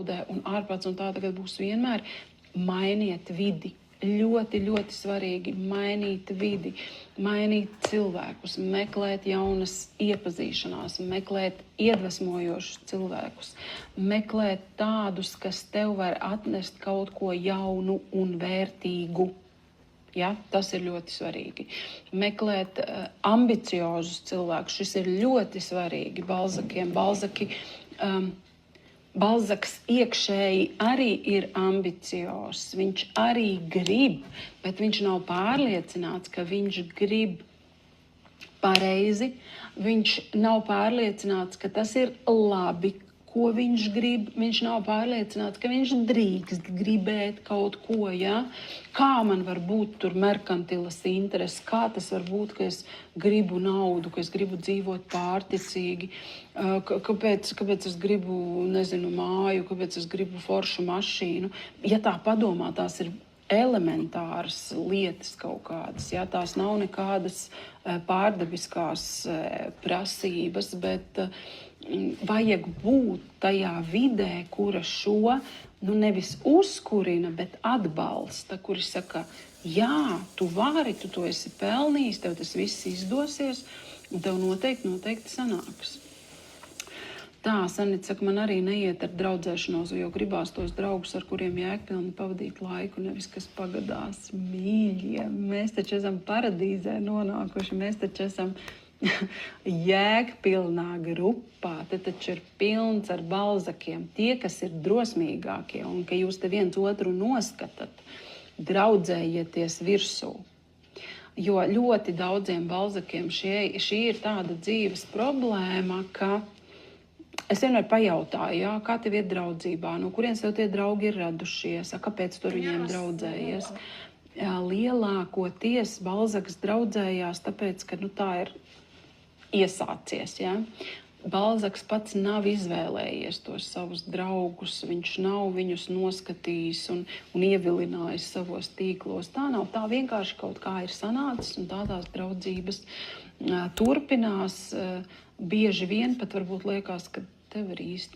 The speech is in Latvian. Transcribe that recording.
pasaulē un ārprāts, un tā tagad būs vienmēr. Mainiet vidi. Ļoti, ļoti svarīgi mainīt vidi, mainīt cilvēkus, meklēt jaunas iepazīšanās, meklēt iedvesmojošus cilvēkus, meklēt tādus, kas tev var atnest kaut ko jaunu un vērtīgu. Ja, tas ir ļoti svarīgi. Meklēt ambiciozus cilvēkus, šis ir ļoti svarīgi Balzakiem. Balzaks iekšēji arī ir ambiciozs, viņš arī grib, bet viņš nav pārliecināts, ka viņš grib pareizi, viņš nav pārliecināts, ka tas ir labi, ko viņš grib, viņš nav pārliecināts, ka viņš drīkst gribēt kaut ko, ja? Kā man var būt tur merkantilas intereses, kā tas var būt, ka es gribu naudu, ka es gribu dzīvot pārticīgi, kāpēc es gribu, nezinu, māju, kāpēc es gribu foršu mašīnu. Ja tā padomā, tās ir elementāras lietas kaut kādas, ja? Tās nav nekādas pārdabiskās prasības, bet vajag būt tajā vidē, kura šo nevis uzkurina, bet atbalsta, kuri saka, jā, tu vari, tu to esi pelnījis, tev tas viss izdosies, un tev noteikti sanāks. Tā, Sanita saka, man arī neiet ar draudzēšanos, jo gribās tos draugus, ar kuriem jēgpilni pavadīt laiku, nevis kas pagadās. Mīļie, mēs taču esam paradīzē nonākuši, mēs taču esam jēgpilnā grupā, te taču ir pilns ar Balzakiem. Tie, kas ir drosmīgākie un ka jūs te viens otru noskatat, draudzējieties virsū. Jo ļoti daudziem Balzakiem šī ir tāda dzīves problēma, ka es vienmēr pajautāju, jā, kā tev iet draudzībā, no kurienes tev tie draugi ir radušies, kāpēc tu ar viņiem draudzējies. Lielākoties Balzaks draudzējās, tāpēc, ka tā ir iesācies. Ja? Balzaks pats nav izvēlējies tos savus draugus, viņš nav viņus noskatījis un ievilinājis savos tīklos. Tā nav, tā vienkārši kaut kā ir sanācis un tās draudzības turpinās. Bieži vien pat varbūt liekas, ka tev ir īsti